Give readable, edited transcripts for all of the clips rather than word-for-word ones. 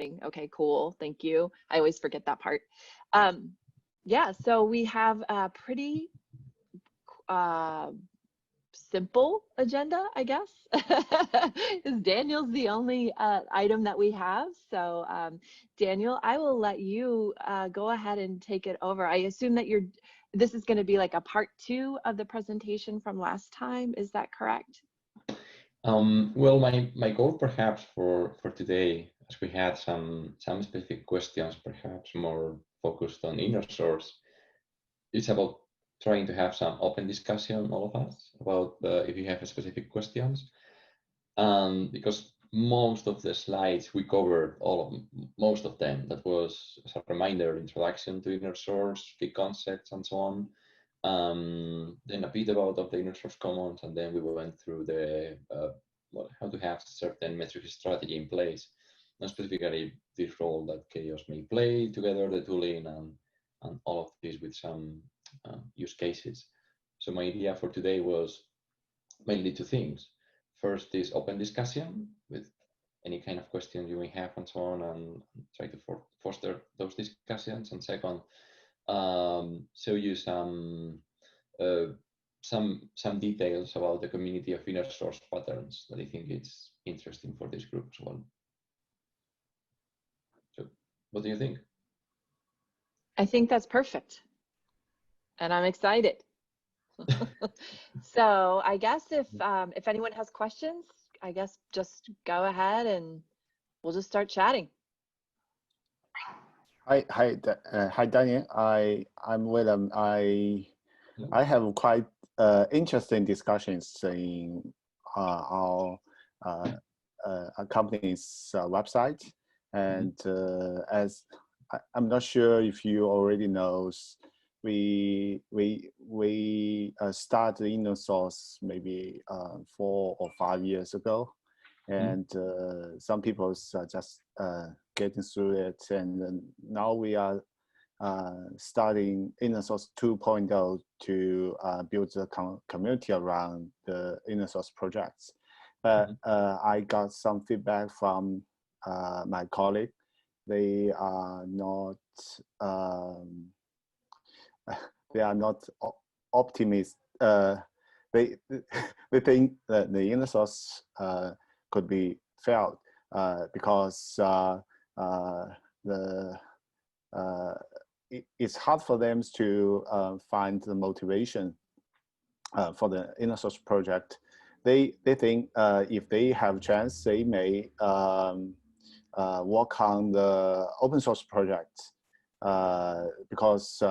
Okay, cool. Thank you. I always forget that part. Yeah, so we have a pretty uh, simple agenda, I guess. Is Daniel's the only item that we have. So Daniel, I will let you go ahead and take it over. I assume that this is going to be like a part 2 of the presentation from last time. Is that correct? Well, my goal perhaps for today, as we had some specific questions, perhaps more focused on inner source, it's about trying to have some open discussion, all of us, about if you have specific questions. Because most of the slides we covered, most of them, that was, as a reminder, introduction to inner source, key concepts, and so on. Then a bit about of the inner source commons, and then we went through the how to have certain metric strategy in place, and specifically this role that CHAOSS may play together, the tooling, and all of this with some use cases. So my idea for today was mainly 2 things. First is open discussion with any kind of question you may have and so on, and try to foster those discussions. And second, show you some details about the community of inner source patterns that I think it's interesting for this group as well. So what do you think? I think that's perfect. And I'm excited. So I guess if anyone has questions, I guess just go ahead and we'll just start chatting. Hi, Daniel. I'm William. I have quite interesting discussions in our company's website, and as I'm not sure if you already know, we started inner source maybe 4 or 5 years ago, and some people are just getting through it, and now we are starting inner source 2.0 to build the community around the inner source projects. But I got some feedback from my colleague. They are not optimist. They think that the inner source could be failed because it's hard for them to find the motivation for the inner source project. They think if they have a chance, they may work on the open source project because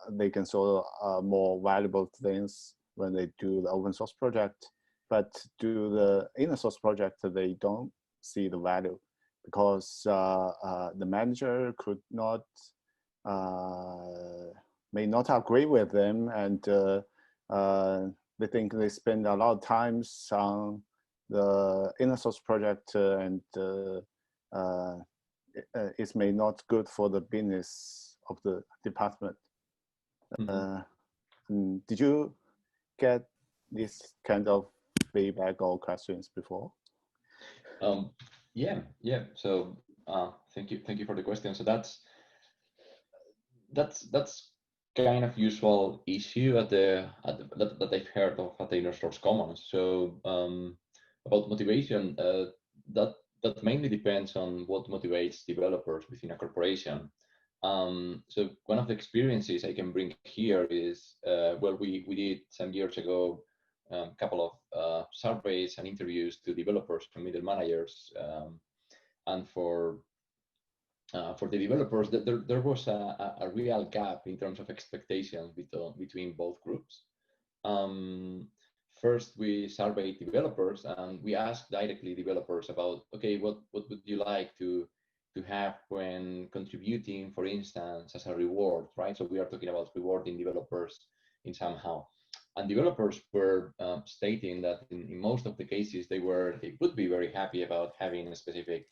they can solve more valuable things when they do the open source project. But do the inner source project, they don't see the value because the manager could not, may not agree with them, and they think they spend a lot of time on the inner source project, and it may not good for the business of the department. Did you get this kind of feedback or questions before? Yeah. So thank you for the question. So that's kind of usual issue that I've heard of at the inner source commons. So about motivation, that mainly depends on what motivates developers within a corporation. So one of the experiences I can bring here is well, we did some years ago a couple of surveys and interviews to developers and middle managers, and for the developers, there was a real gap in terms of expectations between both groups. First, we surveyed developers and we asked directly developers about, okay, what would you like to have when contributing, for instance, as a reward, right? So we are talking about rewarding developers in somehow. And developers were stating that in most of the cases, they would be very happy about having a specific,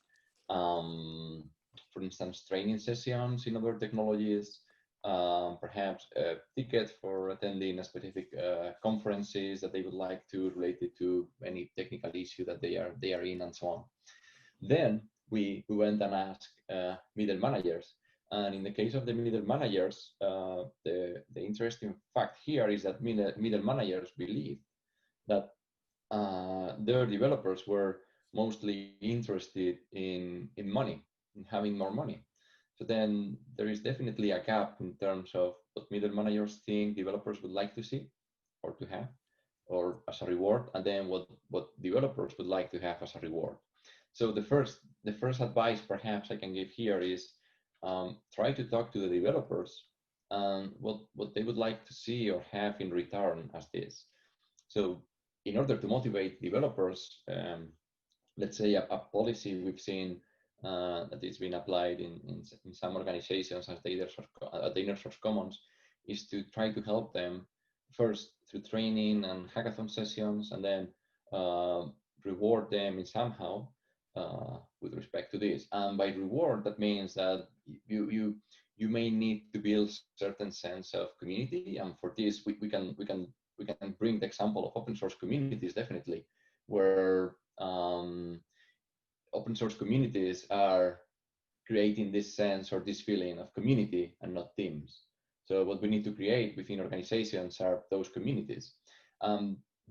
for instance, training sessions in other technologies, perhaps a ticket for attending a specific conferences that they would like to related to any technical issue that they are in, and so on. Then we went and asked middle managers. And in the case of the middle managers, the interesting fact here is that middle managers believe that their developers were mostly interested in money, in having more money. So then there is definitely a gap in terms of what middle managers think developers would like to see or to have, or as a reward, and then what developers would like to have as a reward. So the first advice perhaps I can give here is try to talk to the developers and what they would like to see or have in return as this. So in order to motivate developers, let's say a policy we've seen that is being applied in some organizations at the inner source commons is to try to help them first through training and hackathon sessions, and then reward them in somehow with respect to this. And by reward, that means that you may need to build certain sense of community, and for this we can bring the example of open source communities, definitely, where open source communities are creating this sense or this feeling of community and not teams. So what we need to create within organizations are those communities.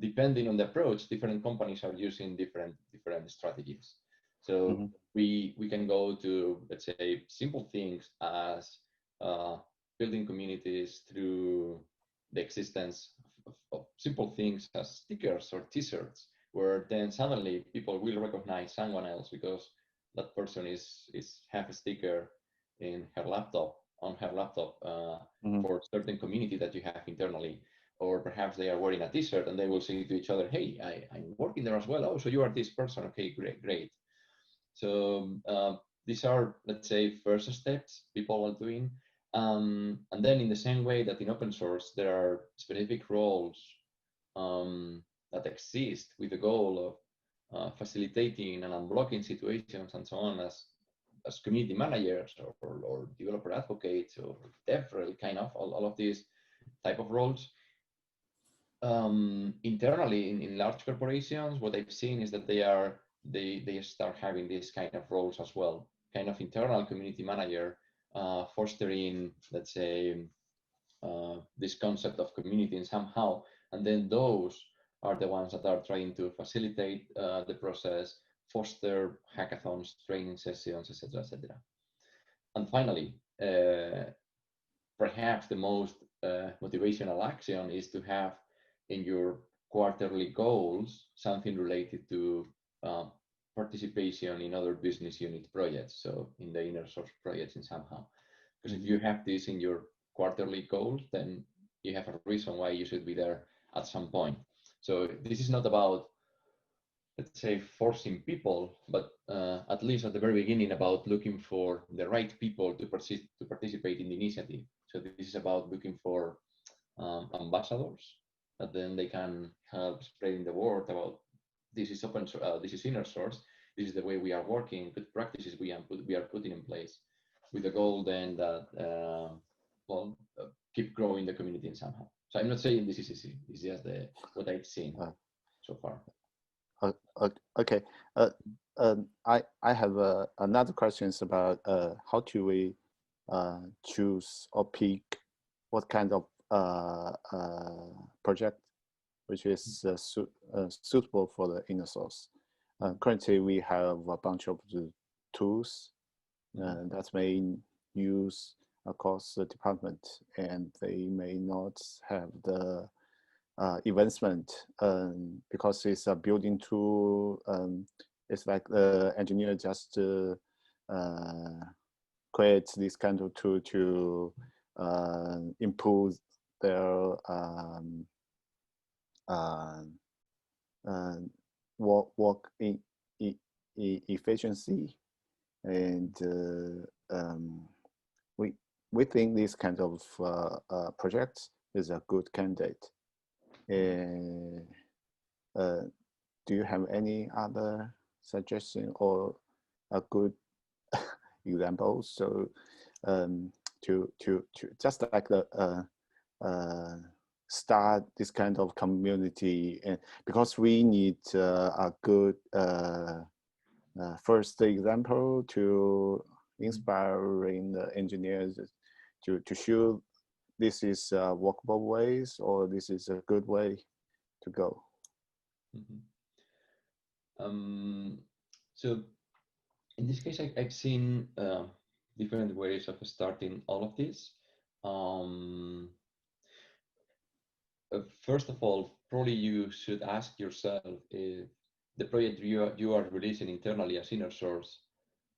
Depending on the approach, different companies are using different strategies. So we can go to, let's say, simple things as building communities through the existence of simple things as stickers or t-shirts, where then suddenly people will recognize someone else because that person is have a sticker in her laptop, on her laptop for a certain community that you have internally. Or perhaps they are wearing a t-shirt and they will say to each other, hey, I'm working there as well. Oh, so you are this person. Okay, great. So these are, let's say, first steps people are doing. And then in the same way that in open source, there are specific roles that exist with the goal of facilitating and unblocking situations and so on as community managers or developer advocates or DevRel, kind of all of these type of roles. Internally in large corporations, what I've seen is that they start having these kind of roles as well, kind of internal community manager, fostering, let's say, this concept of community in somehow, and then those are the ones that are trying to facilitate the process, foster hackathons, training sessions, etc., etc. And finally, perhaps the most motivational action is to have in your quarterly goals something related to participation in other business unit projects, so in the inner source projects in somehow. Because if you have this in your quarterly goals, then you have a reason why you should be there at some point. So this is not about, let's say, forcing people, but at least at the very beginning about looking for the right people to participate in the initiative. So this is about looking for ambassadors that then they can help spreading the word about this is open source, this is inner source, this is the way we are working, good practices we are putting in place, with the goal then that keep growing the community in somehow. So I'm not saying this is easy. It's just what I've seen so far. Okay. I have another question about how do we choose or pick what kind of project which is suitable for the inner source. Currently, we have a bunch of the tools that may use across the department, and they may not have the investment because it's a building tool. It's like the engineer just creates this kind of tool to improve their work in efficiency, and we think this kind of project is a good candidate. Do you have any other suggestion or a good example? So to just like the start this kind of community, and because we need a good first example to inspiring the engineers to show this is workable ways, or this is a good way to go. So in this case, I've seen different ways of starting all of this. First of all, probably you should ask yourself if the project you are releasing internally as inner source,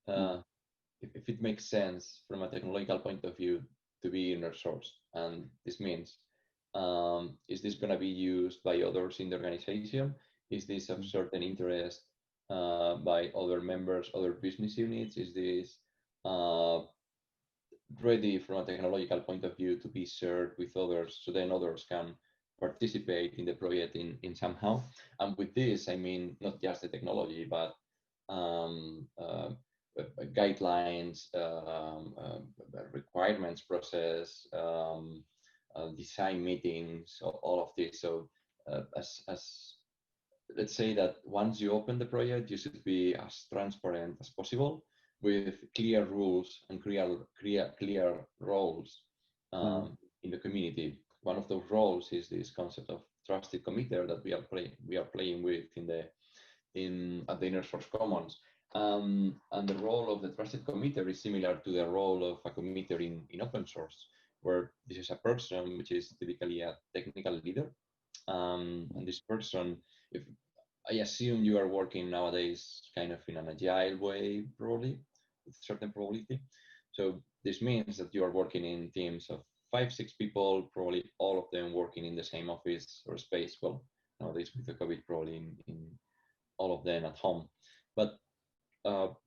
if it makes sense from a technological point of view to be inner source. And this means, is this going to be used by others in the organization? Is this of certain interest by other members, other business units? Is this ready from a technological point of view to be shared with others, so then others can participate in the project in somehow? And with this, I mean, not just the technology, but guidelines, requirements process, design meetings, all of this. So as let's say that once you open the project, you should be as transparent as possible with clear rules and clear roles in the community. One of those roles is this concept of trusted committer that we are playing with at the Inner Source Commons. And the role of the trusted committer is similar to the role of a committer in open source, where this is a person which is typically a technical leader. And this person, if I assume you are working nowadays kind of in an agile way, probably with certain probability. So this means that you are working in teams of 5-6 people, probably all of them working in the same office or space. Well, nowadays with the COVID, probably in all of them at home. But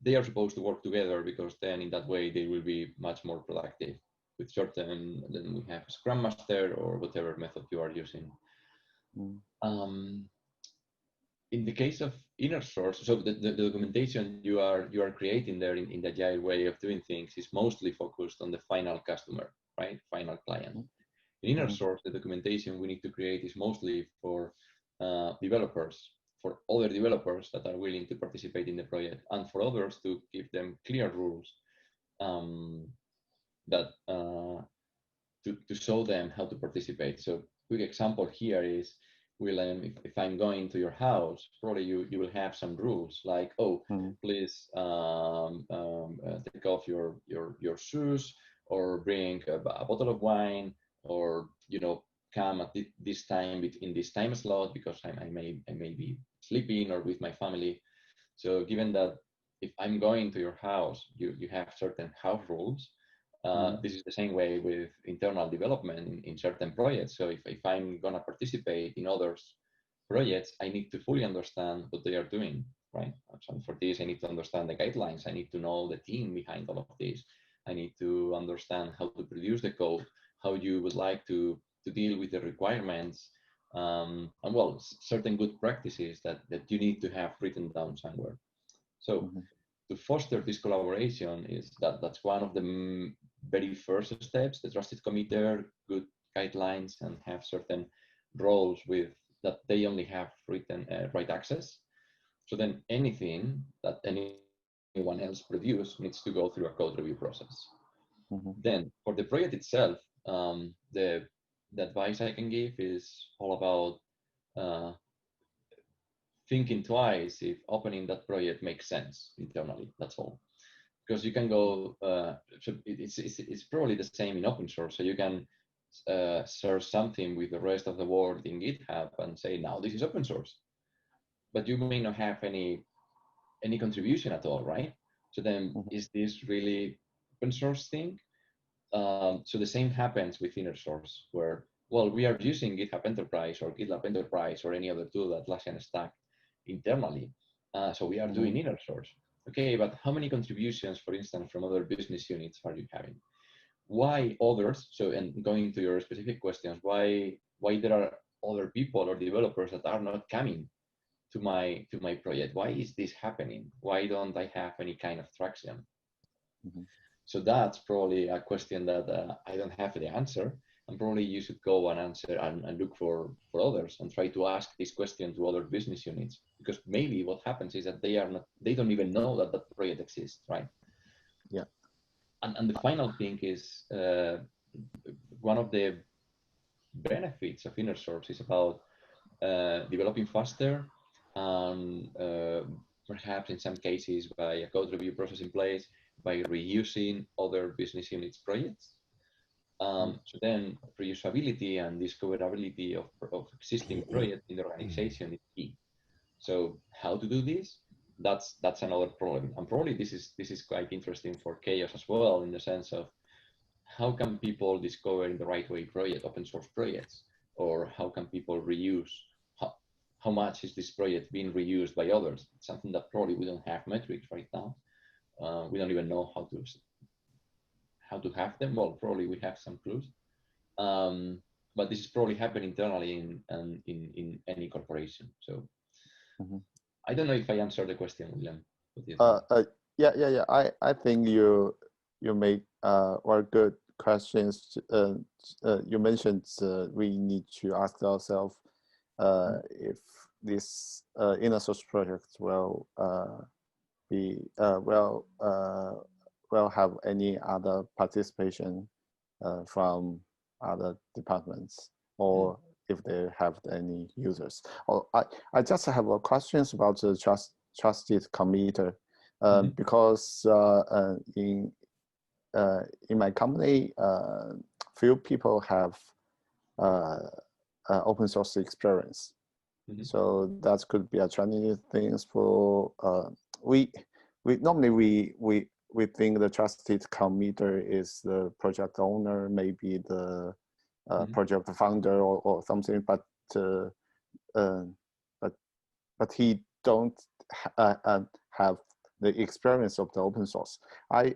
they are supposed to work together, because then in that way they will be much more productive with certain, then we have a Scrum Master or whatever method you are using. In the case of inner source, so the documentation you are creating there in the agile way of doing things is mostly focused on the final customer, right? Final client. In inner source, the documentation we need to create is mostly for developers, for other developers that are willing to participate in the project, and for others to give them clear rules that to show them how to participate. So quick example here is, if I'm going to your house, probably you will have some rules like, please take off your shoes, or bring a bottle of wine, or come at this time in this time slot, because I may be sleeping or with my family. So given that if I'm going to your house, you have certain house rules. This is the same way with internal development in certain projects. So if I'm going to participate in others' projects, I need to fully understand what they are doing, right? So for this, I need to understand the guidelines. I need to know the team behind all of this. I need to understand how to produce the code, how you would like to deal with the requirements, and well, certain good practices that you need to have written down somewhere. So to foster this collaboration, that's one of the very first steps, the trusted committer, good guidelines, and have certain roles with that they only have written right access. So then anything that anyone else produce needs to go through a code review process. Then for the project itself, the advice I can give is all about thinking twice if opening that project makes sense internally. That's all. Because you can go, so it's probably the same in open source. So you can share something with the rest of the world in GitHub and say, now this is open source. But you may not have any contribution at all, right? So then is this really open source thing? So the same happens with inner source, where, well, we are using GitHub Enterprise or GitLab Enterprise or any other tool that Atlassian stack internally. So we are doing inner source. Okay, but how many contributions, for instance, from other business units are you having? Why others? So, and going to your specific questions, why there are other people or developers that are not coming to my project? Why is this happening? Why don't I have any kind of traction? So that's probably a question that I don't have the answer, and probably you should go and answer and look for others and try to ask this question to other business units, because maybe what happens is that they don't even know that that project exists, right? Yeah. And the final thing is one of the benefits of inner source is about developing faster, and perhaps in some cases by a code review process in place, by reusing other business units projects. So then reusability and discoverability of existing projects in the organization is key. So how to do this? That's another problem, and probably this is quite interesting for CHAOSS as well, in the sense of how can people discover in the right way open source projects, or how can people reuse? How much is this project being reused by others? It's something that probably we don't have metrics right now. We don't even know how to have them. Well, probably we have some clues, but this is probably happening internally in any corporation. So I don't know if I answered the question, William. Yeah. I think you make very good questions. You mentioned we need to ask ourselves if this inner source project will have any other participation from other departments, or if they have any users. I just have a questions about the trusted committer, because in my company, few people have open source experience. So that could be a challenging things for we normally we think the trusted committer is the project owner, maybe the project founder or something, but he don't have the experience of the open source. I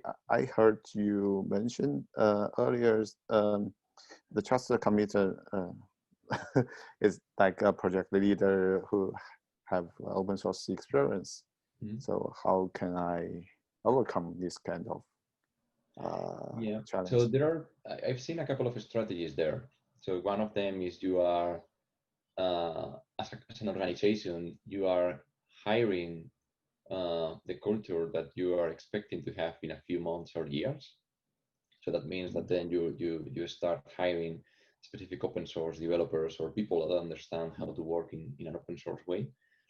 heard you mention earlier the trusted committer is like a project leader who have open source experience. So how can I overcome this kind of challenge? So I've seen a couple of strategies there. So one of them is you are as an organization, you are hiring the culture that you are expecting to have in a few months or years. So that means that then you start hiring specific open source developers or people that understand how to work in an open source way,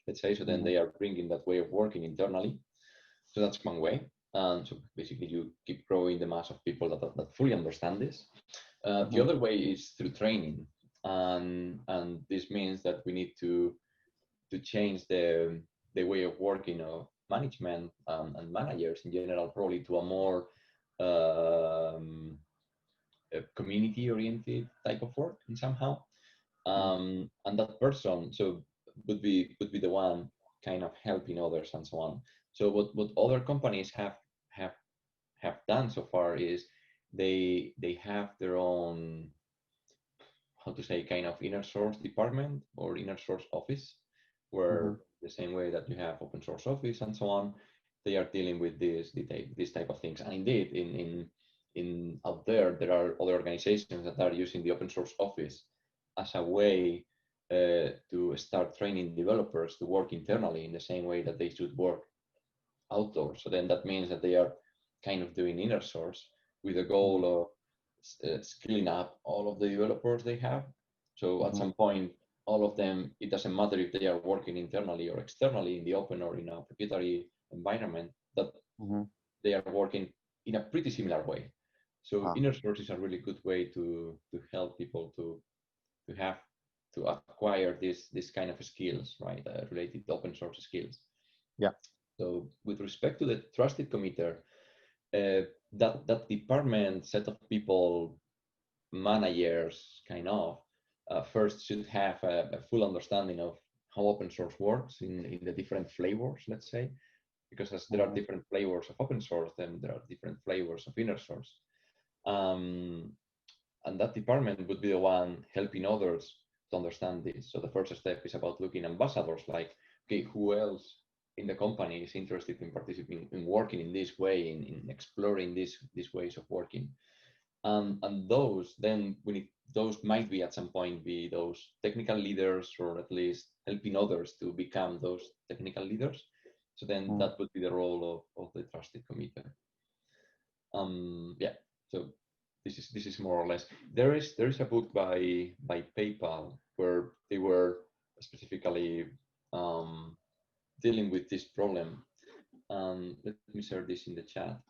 let's say. So then they are bringing that way of working internally. So that's one way. So basically you keep growing the mass of people that fully understand this. The other way is through training. And this means that we need to change the way of working of management and managers in general, probably to a more community-oriented type of work in somehow. And that person would be the one kind of helping others and so on. So what other companies have done so far is they have their own, how to say, kind of inner source department or inner source office, where the same way that you have open source office and so on, they are dealing with this type of things. And indeed, in out there are other organizations that are using the open source office as a way to start training developers to work internally in the same way that they should work outdoors. So then that means that they are kind of doing inner source with the goal of skilling up all of the developers they have. So at some point, all of them, it doesn't matter if they are working internally or externally in the open or in a proprietary environment, that they are working in a pretty similar way. So inner source is a really good way to help people to acquire this kind of skills, right? Related to open source skills. Yeah. So with respect to the trusted committer, that department set of people, managers, kind of, first should have a full understanding of how open source works in the different flavors, let's say, because as there are different flavors of open source, then there are different flavors of inner source. And that department would be the one helping others to understand this. So the first step is about looking ambassadors, like, okay, who else in the company is interested in participating in working in this way, in exploring these ways of working. And those, then we need those might be at some point be those technical leaders, or at least helping others to become those technical leaders. So then that would be the role of the trusted committer. Yeah, so this is more or less. There is a book by PayPal where they were specifically dealing with this problem. Let me share this in the chat.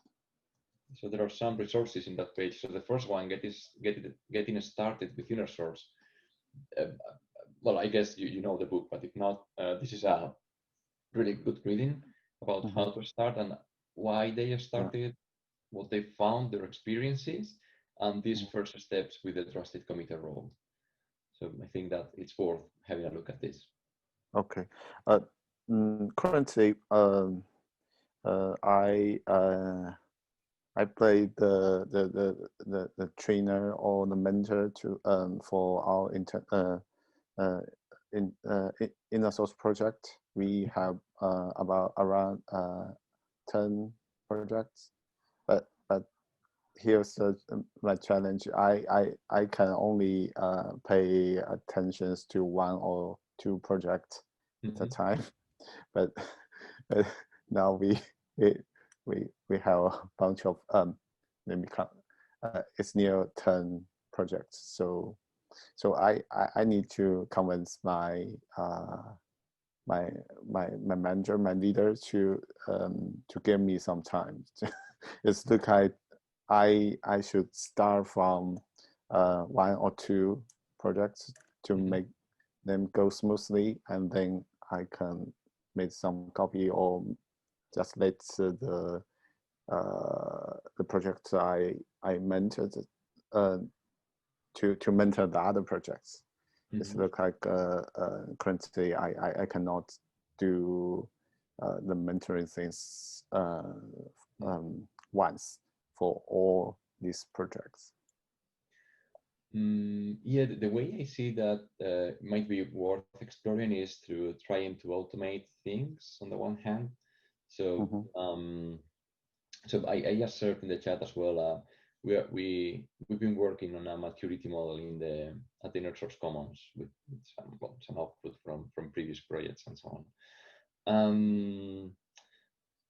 So there are some resources in that page. So the first one, getting started with inner source. Well, I guess you know the book, but if not, this is a really good reading about how to start and why they started, what they found, their experiences, and these first steps with the trusted committer role. So I think that it's worth having a look at this. Okay. Currently, I play the trainer or the mentor to for our inner source project. We have about around 10 projects, but here's my challenge. I can only pay attention to one or two projects at a time, but now we have a bunch of maybe it's near 10 projects. So I need to convince my manager, my leader to give me some time. It's look like I should start from one or two projects to make them go smoothly, and then I can make some copy or just let the projects I mentored to mentor the other projects. It's look like currently I cannot do the mentoring things once for all these projects. Yeah, the way I see that might be worth exploring is through trying to automate things on the one hand. So so I just shared in the chat as well. We've been working on a maturity model at the Inner Source Commons with some output from previous projects and so on.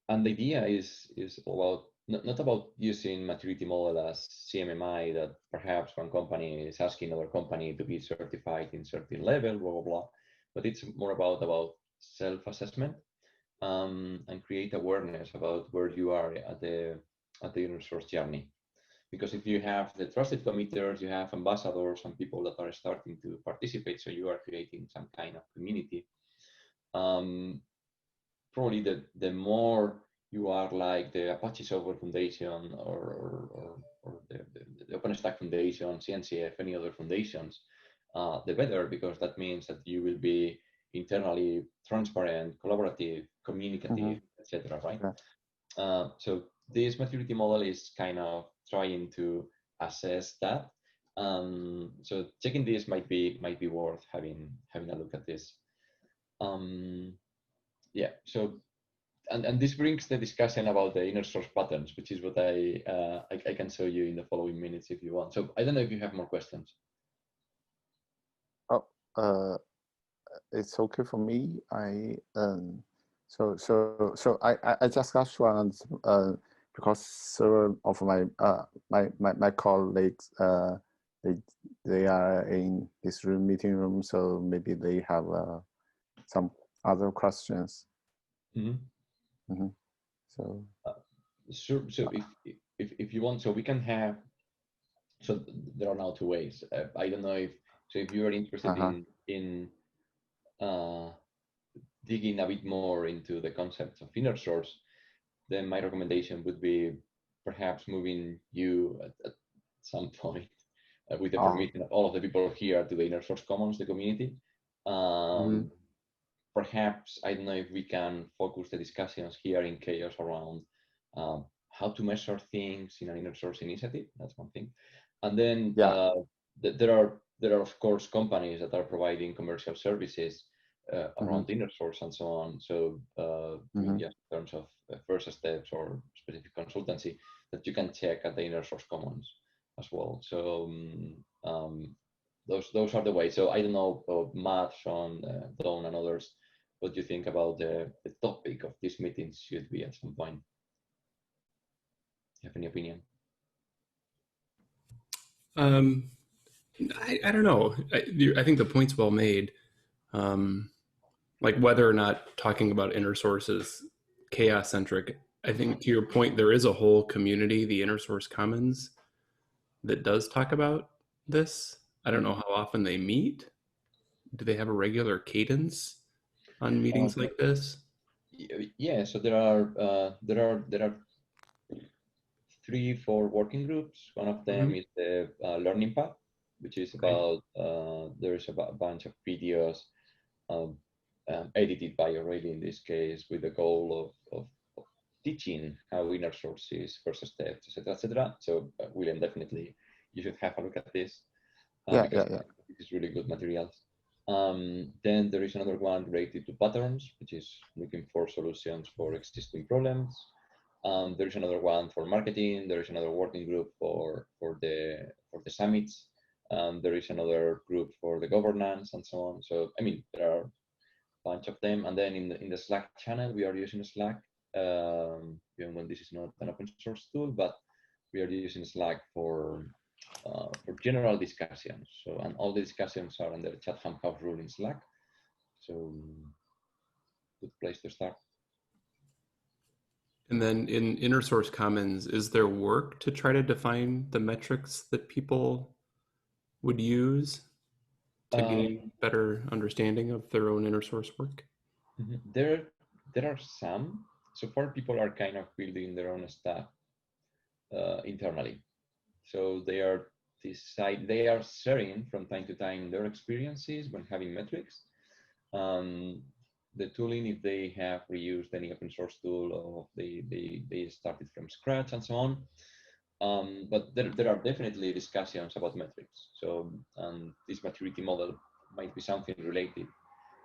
And the idea is about not about using maturity model as CMMI, that perhaps one company is asking another company to be certified in certain level, blah blah blah. But it's more about self-assessment and create awareness about where you are at the inner source journey. Because if you have the trusted committers, you have ambassadors and people that are starting to participate, so you are creating some kind of community. Probably the more you are like the Apache Software Foundation or the OpenStack Foundation, CNCF, any other foundations, the better, because that means that you will be internally transparent, collaborative, communicative, etc. Right? So this maturity model is kind of trying to assess that. So checking this might be worth having a look at this. Yeah. So and this brings the discussion about the inner source patterns, which is what I can show you in the following minutes if you want. So I don't know if you have more questions. Oh, it's okay for me. So I just got one because several of my colleagues they are in this meeting room, so maybe they have some other questions. So sure. So if you want, so we can have. So there are now two ways. I don't know if you are interested in digging a bit more into the concepts of inner source, then my recommendation would be perhaps moving you at some point with the permission of all of the people here to the Inner Source Commons, the community. Perhaps, I don't know if we can focus the discussions here in CHAOSS around how to measure things in an inner source initiative. That's one thing. And then there are of course companies that are providing commercial services around inner source and so on. So just in terms of first steps or specific consultancy that you can check at the Inner Source Commons. as well. So those are the ways. So I don't know, Matt, Sean, Don, and others, what do you think about the topic of this meeting should be at some point? Do you have any opinion? I don't know. I think the point's well made. Like whether or not talking about inner source is chaos centric. I think to your point, there is a whole community, the Inner Source Commons, that does talk about this. I don't know how often they meet. Do they have a regular cadence on meetings like this? Yeah, so there are 3-4 working groups. One of them is the learning path, which is about there's a bunch of videos edited by Aurelia in this case, with the goal of teaching how inner source is, first steps, etc., etc. So William, definitely you should have a look at this because this is really good materials. Then there is another one related to patterns, which is looking for solutions for existing problems. There is another one for marketing. There is another working group for the summits. There is another group for the governance and so on. So I mean, there are a bunch of them. And then in the Slack channel, we are using Slack. Even when this is not an open source tool, but we are using Slack for general discussions. So, and all the discussions are under the Chatham House rule in Slack. So, good place to start. And then in Inner Source Commons, is there work to try to define the metrics that people would use to gain better understanding of their own inner source work? There are some. So far, people are kind of building their own stuff internally. So they are sharing from time to time their experiences when having metrics. The tooling, if they have reused any open source tool or they started from scratch and so on. But there are definitely discussions about metrics. So this maturity model might be something related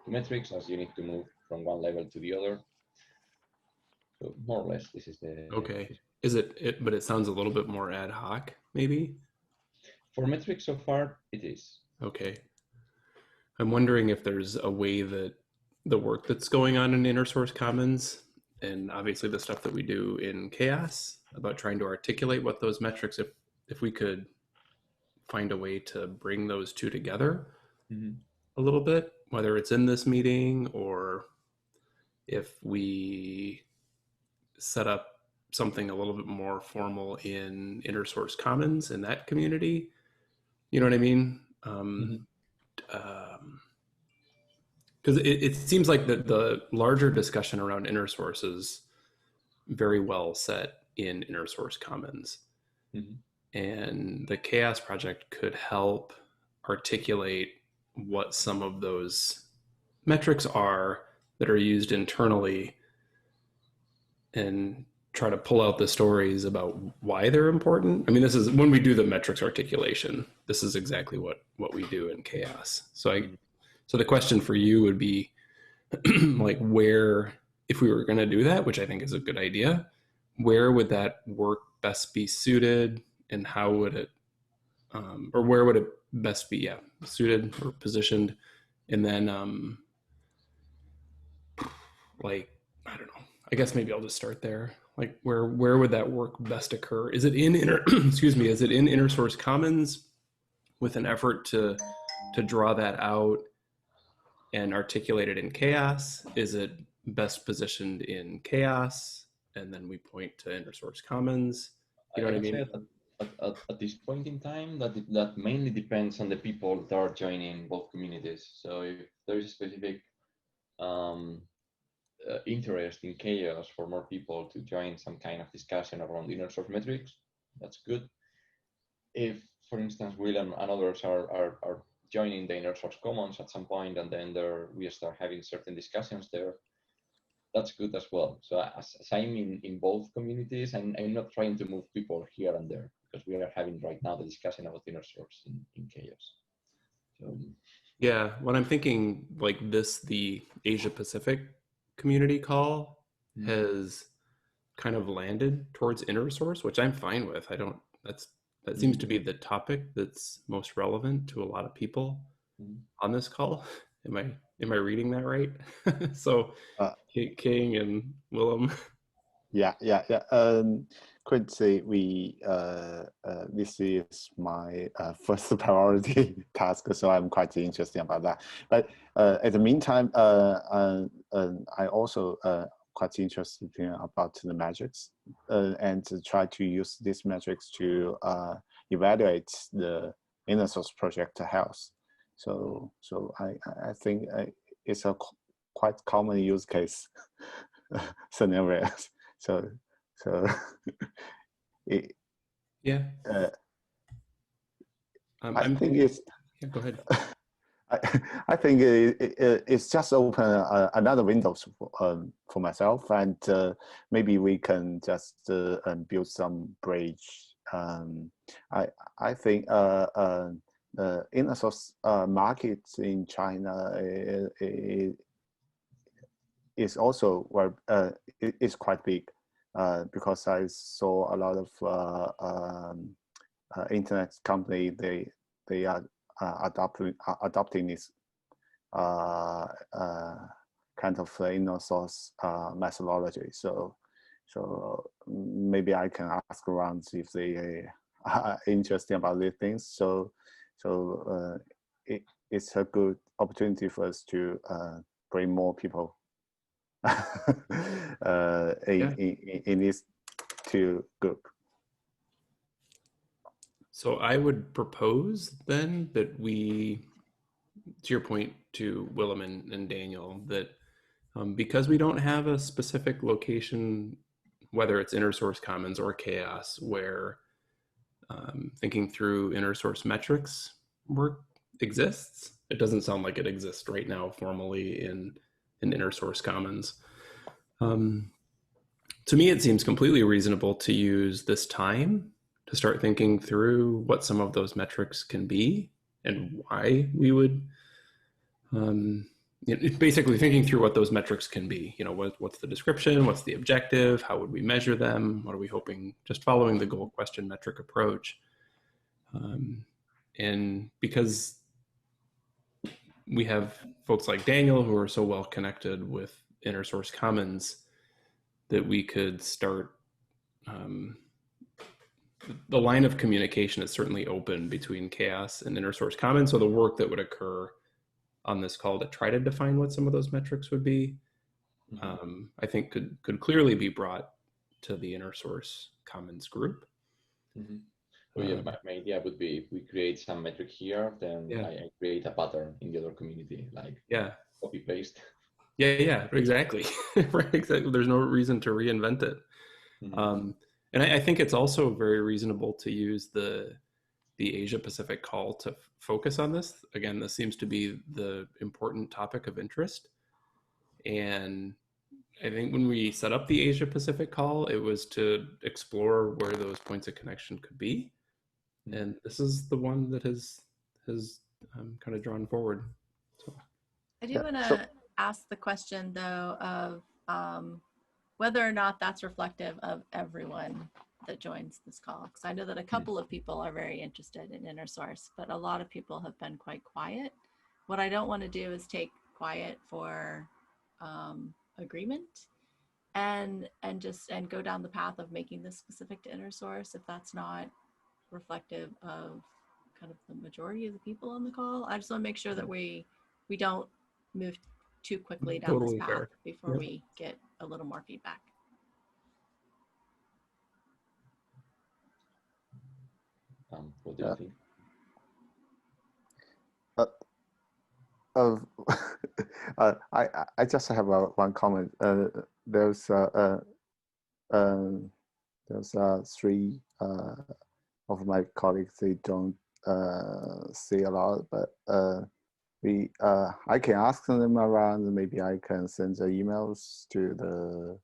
to metrics, as you need to move from one level to the other. So more or less, this is the... Okay. Is it, but it sounds a little bit more ad hoc, maybe? For metrics so far, it is. Okay. I'm wondering if there's a way that the work that's going on in Inner Source Commons, and obviously the stuff that we do in CHAOSS about trying to articulate what those metrics, if we could find a way to bring those two together a little bit, whether it's in this meeting or if we set up something a little bit more formal in Inner Source Commons in that community. You know what I mean? Because it seems like the larger discussion around inner source is very well set in Inner Source Commons. And the CHAOSS project could help articulate what some of those metrics are that are used internally and try to pull out the stories about why they're important. I mean, this is when we do the metrics articulation, this is exactly what we do in CHAOSS. So the question for you would be like, where, if we were going to do that, which I think is a good idea, where would that work best be suited, and how would it, or where would it best be suited or positioned? And then like, I don't know, I guess maybe I'll just start there. Like where would that work best occur? Is it in is it in Inner Source Commons with an effort to draw that out and articulate it in CHAOSS? Is it best positioned in CHAOSS and then we point to Inner Source Commons? You know what I mean? At this point in time, that mainly depends on the people that are joining both communities. So if there is a specific interest in CHAOSS for more people to join some kind of discussion around inner source metrics, that's good. If, for instance, William and others are joining the Inner Source Commons at some point, and then we start having certain discussions there, that's good as well. So as I'm in both communities, I'm not trying to move people here and there, because we are having right now the discussion about inner source in CHAOSS. So yeah, when I'm thinking like this, the Asia Pacific community call has kind of landed towards inner source, which I'm fine with. That's that seems to be the topic that's most relevant to a lot of people on this call. Am I reading that right? So King and Willem. Yeah. Quincy, this is my first priority task, so I'm quite interested about that. But at the meantime, I also quite interested about the metrics and to try to use these metrics to evaluate the inner source project health. So I think it's a quite common use case scenarios. So Yeah. I think it's. Yeah, go ahead. I think it's just open another window for myself, and maybe we can just build some bridge. I think inner source markets in China is also is quite big because I saw a lot of internet company they are adopting this kind of inner source methodology. So maybe I can ask around if they are interested about these things. So it's a good opportunity for us to bring more people in this two group. So I would propose then that we, to your point to Willem and Daniel, that because we don't have a specific location, whether it's inner source commons or CHAOSS, where thinking through inner source metrics work exists. It doesn't sound like it exists right now formally in inner source commons. To me, it seems completely reasonable to use this time to start thinking through what some of those metrics can be and why we would, basically thinking through what those metrics can be. What's the description? What's the objective? How would we measure them? What are we hoping? Just following the goal, question, metric approach. And because we have folks like Daniel who are so well connected with inner source commons, that we could start, the line of communication is certainly open between CHAOSS and inner source commons. So the work that would occur on this call to try to define what some of those metrics would be, I think could clearly be brought to the inner source commons group. Well, yeah, my idea would be if we create some metric here, then I create a pattern in the other community, like copy paste. Yeah, exactly. Right, exactly. There's no reason to reinvent it. And I think it's also very reasonable to use the Asia Pacific call to focus on this. Again, this seems to be the important topic of interest. And I think when we set up the Asia Pacific call, it was to explore where those points of connection could be. And this is the one that has kind of drawn forward. So. I do want to ask the question, though, of whether or not that's reflective of everyone that joins this call. Because I know that a couple of people are very interested in inner source, but a lot of people have been quite quiet. What I don't want to do is take quiet for agreement and go down the path of making this specific to inner source if that's not reflective of kind of the majority of the people on the call. I just want to make sure that we don't move too quickly down this path before we get a little more feedback. What do you think? I just have one comment. There's three of my colleagues. They don't say a lot, but I can ask them around. Maybe I can send the emails to the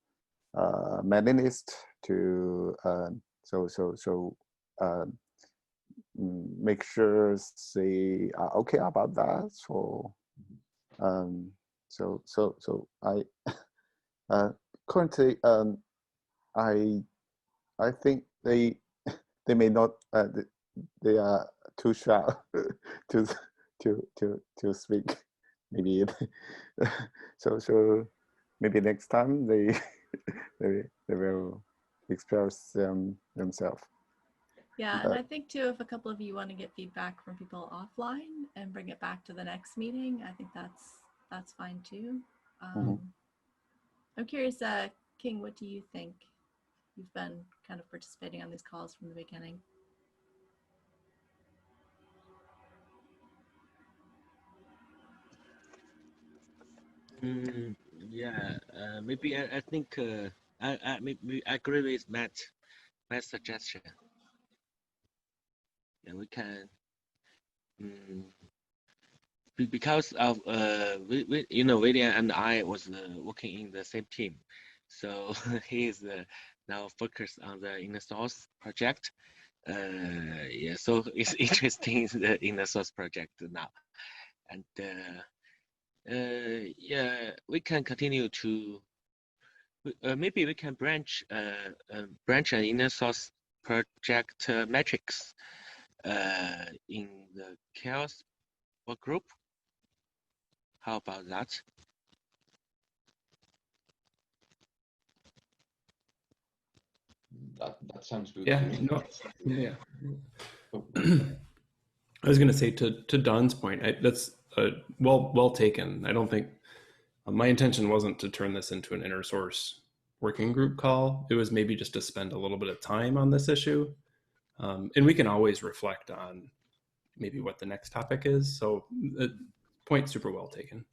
mailing list to make sure they are okay about that. So I currently I think they they may not they are too shy to speak. Maybe so maybe next time they they will express themselves. Yeah, and I think too, if a couple of you want to get feedback from people offline and bring it back to the next meeting, I think that's fine too. I'm curious, King, what do you think? You've been kind of participating on these calls from the beginning. Yeah, maybe I think maybe I agree with Matt's suggestion. Yeah, we can because of we you know, William and I was working in the same team, so he is now focused on the inner source project. Yeah, so it's interesting the inner source project now, and yeah, we can continue to maybe we can branch an inner source project metrics in the CHAOSS work group. How about that? That sounds good. Yeah, to me. no, yeah. Oh, I was going to say to Don's point, that's well taken. I don't think my intention wasn't to turn this into an inner source working group call. It was maybe just to spend a little bit of time on this issue. And we can always reflect on maybe what the next topic is. So point super well taken.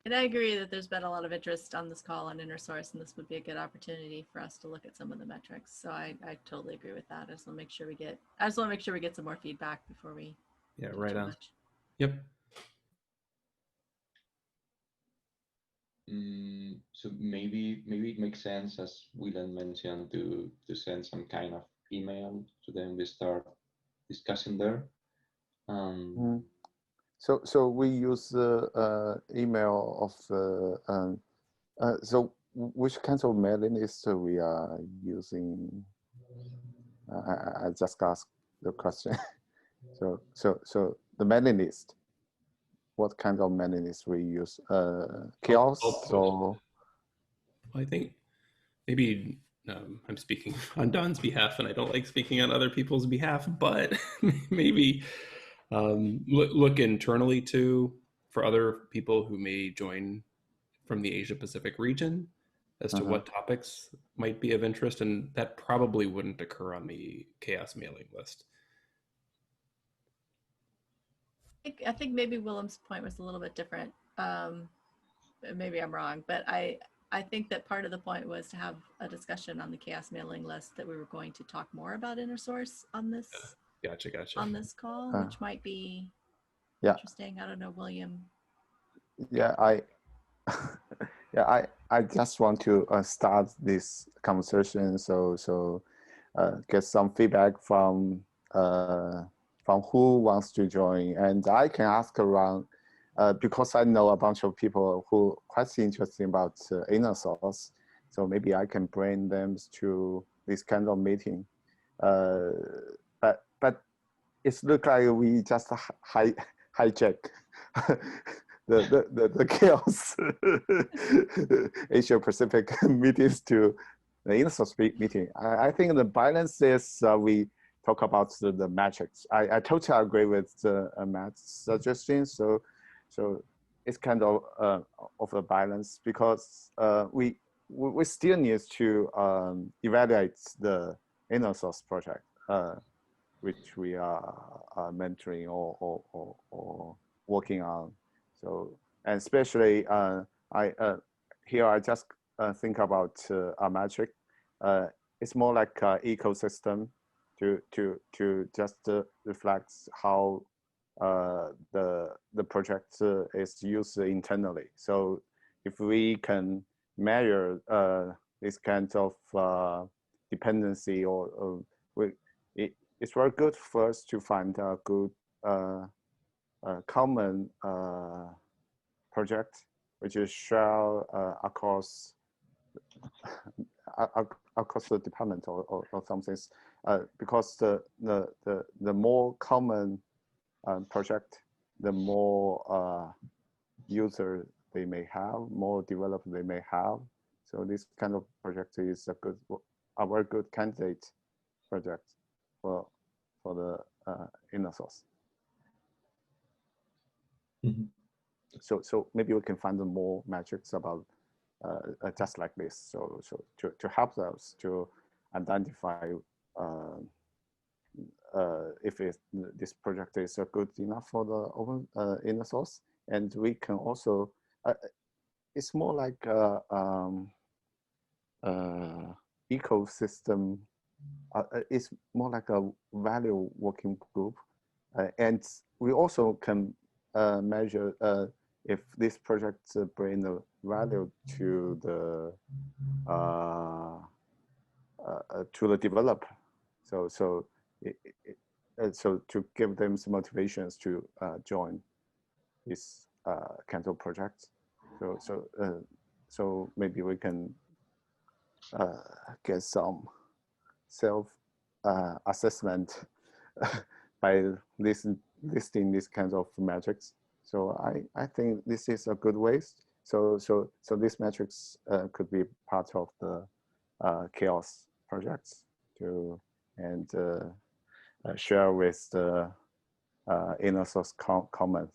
And I agree that there's been a lot of interest on this call on inner source, and this would be a good opportunity for us to look at some of the metrics. So I totally agree with that. I just want to make sure we get some more feedback before we Yeah, do right too on. much. Yep. So maybe it makes sense, as William mentioned, to send some kind of email to them. We start discussing there. So we use the email of so which kinds of mailing list we are using? I just asked the question. so the mailing list. What kind of mailing list we use? CHAOSS or? I think maybe I'm speaking on Don's behalf, and I don't like speaking on other people's behalf, but maybe look internally too for other people who may join from the Asia Pacific region as to what topics might be of interest, and that probably wouldn't occur on the CHAOSS mailing list. I think maybe Willem's point was a little bit different. Maybe I'm wrong, but I think that part of the point was to have a discussion on the CHAOSS mailing list that we were going to talk more about inner source on this. Gotcha. On this call, which might be interesting. I don't know, William. Yeah, I just want to start this conversation, so get some feedback from who wants to join, and I can ask around because I know a bunch of people who quite interested about inner source, so maybe I can bring them to this kind of meeting. But it looks like we just hijack the CHAOSS Asia Pacific meetings to the inner source meeting. I think the balance is we talk about the metrics. I totally agree with Matt's suggestion. So it's kind of a balance, because we still need to evaluate the inner source project, which we are mentoring or working on. So, and especially I just think about a metric. It's more like an ecosystem to just reflect how the project is used internally. So if we can measure this kind of dependency, or it's very good for us to find a good common project which is shared across across the department or something, because the more common project, the more user they may have, more developer they may have. So this kind of project is a very good candidate project for the inner source. Mm-hmm. So maybe we can find more metrics about just like this. So to help us to identify if this project is good enough for the open inner source, and we can also it's more like ecosystem. It's more like a value working group, and we also can measure if this project bring the value to the developer. So to give them some motivations to join this Canto project. So maybe we can get some self assessment by listing these kinds of metrics. So I think this is a good way. So these metrics could be part of the CHAOSS projects and share with the inner source comment.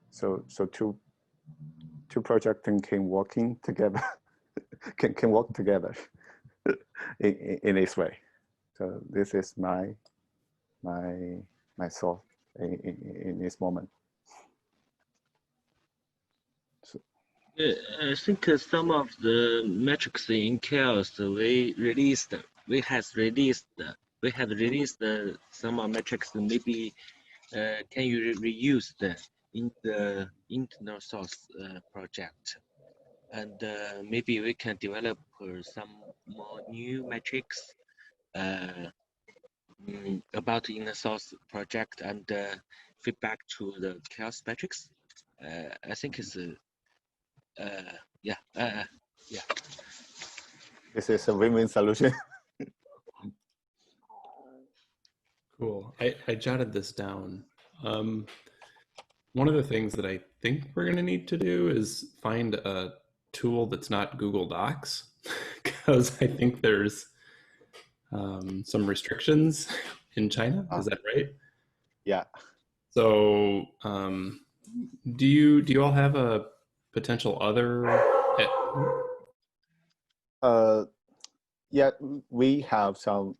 So two projects can working together can work together in this way. So this is my thought in this moment. So, I think some of the metrics in CHAOSS we have released some of metrics. Maybe can you reuse in the internal source project, and maybe we can develop some more new metrics about the inner source project and feedback to the CHAOSS metrics. I think it's yeah. this is a win-win solution. Cool. I jotted this down. One of the things that I think we're going to need to do is find a tool that's not Google Docs, because I think there's some restrictions in China. Is that right? Yeah. So do you all have a potential other? Yeah, we have some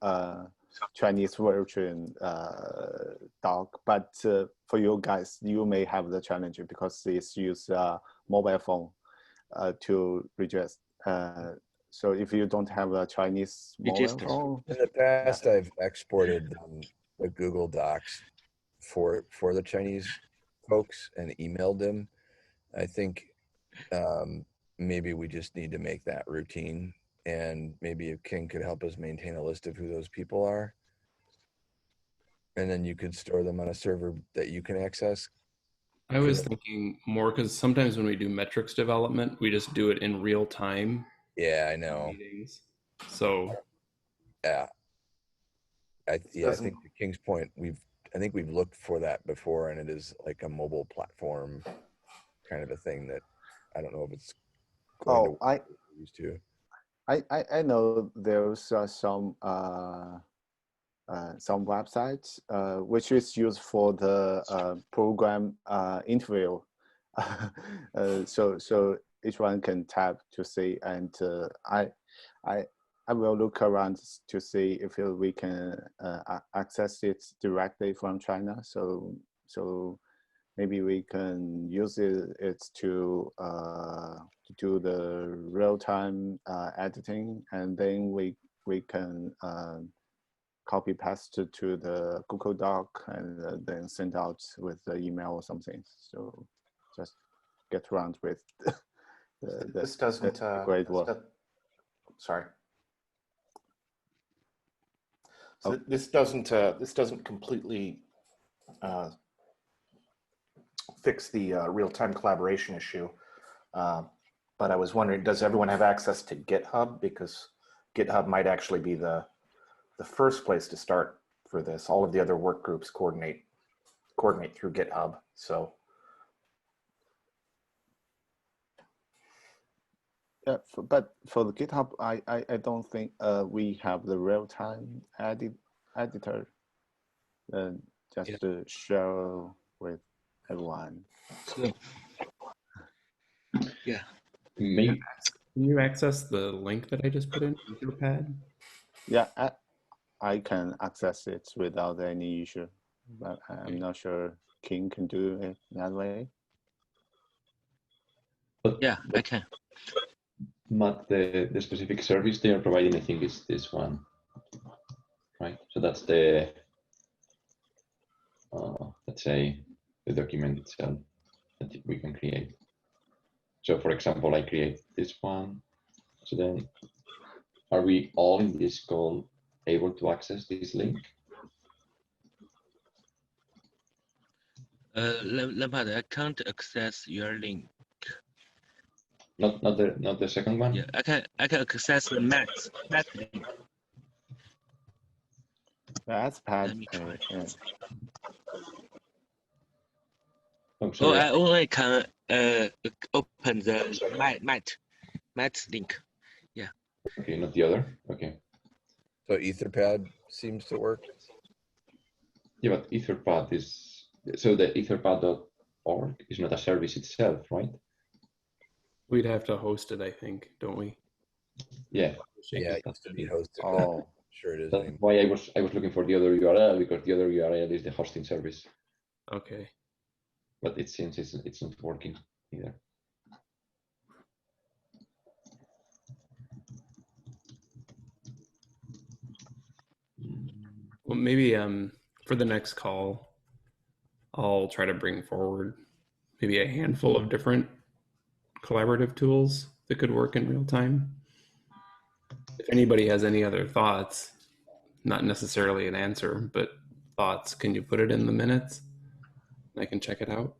Chinese version doc, but for you guys, you may have the challenge because it's use mobile phone to register. So if you don't have a Chinese mobile phone, in the past, I've exported the Google Docs for the Chinese folks and emailed them. I think maybe we just need to make that routine, and maybe if King could help us maintain a list of who those people are, and then you could store them on a server that you can access. I was thinking more because sometimes when we do metrics development, we just do it in real time. Yeah, I know. Meetings. So yeah, I think to King's point, I think we've looked for that before, and it is like a mobile platform kind of a thing that I don't know if it's going to used to. I know there's some websites which is used for the program interview. So each one can tap to see, and I will look around to see if we can access it directly from China. So maybe we can use it to do the real-time editing, and then we can copy paste to the Google Doc and then send out with the email or something. So just get around with this doesn't great work. Sorry. So this doesn't completely fix the real-time collaboration issue. but I was wondering, does everyone have access to GitHub? Because GitHub might actually be the first place to start for this. All of the other work groups coordinate through GitHub. So yeah, but for the GitHub, I don't think we have the real-time editor just to share with everyone. So, yeah. Maybe Can you access the link that I just put in Etherpad? Yeah, I can access it without any issue, but I'm not sure King can do it that way. Yeah, I can. Matt, the specific service they are providing, I think, is this one, right? So that's the, let's say, the document itself that we can create. So for example, I create this one. So then are we all in this call able to access this link? Lampard, I can't access your link. Not the second one? Yeah, I can access the Matt link. That's Pat. Let me try. Oh, Oh, sorry. I only can open the Matt link. Yeah. Okay, not the other. Okay. So Etherpad seems to work. Yeah, but Etherpad is, so the etherpad.org is not a service itself, right? We'd have to host it, I think, don't we? Yeah. Yeah, it used to be hosted. Oh, Sure it is. That's anymore. why I was looking for the other URL, because the other URL is the hosting service, Okay. but it seems it's not working either. Well, maybe for the next call, I'll try to bring forward maybe a handful of different collaborative tools that could work in real time. If anybody has any other thoughts, not necessarily an answer, but thoughts, can you put it in the minutes? I can check it out.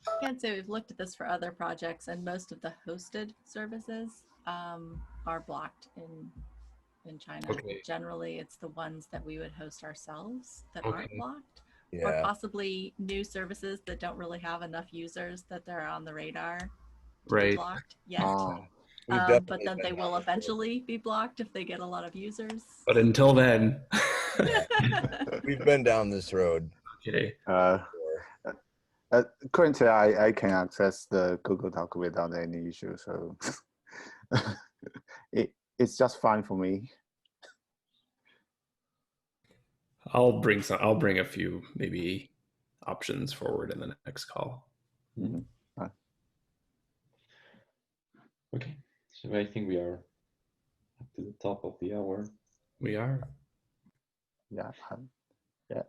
I can't say we've looked at this for other projects, and most of the hosted services are blocked in China. Okay. Generally, it's the ones that we would host ourselves that Okay. aren't blocked, Yeah. or possibly new services that don't really have enough users that they're on the radar to be Right. blocked yet. oh, We've But definitely then been they down will this road. eventually be blocked if they get a lot of users. But until then, We've been down this road. okay. before. currently, I can access the Google Doc without any issue, so it's just fine for me. I'll bring a few maybe options forward in the next call. Mhm. Okay, so I think we are up to the top of the hour. We are. Yeah, yeah.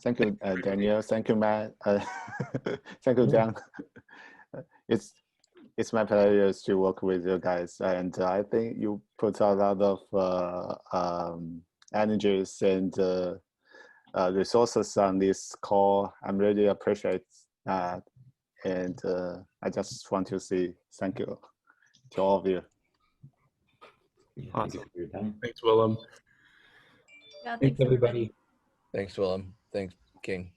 Thank you, Daniel. Thank you, Matt. Thank you, John. It's my pleasure to work with you guys, and I think you put a lot of energies and resources on this call. I'm really appreciate that, and I just want to say thank you to all of you. Yeah, Awesome. thank you for your time. Thanks, Willem. Yeah, Thanks, everybody. Thanks, Willem. Thanks, King.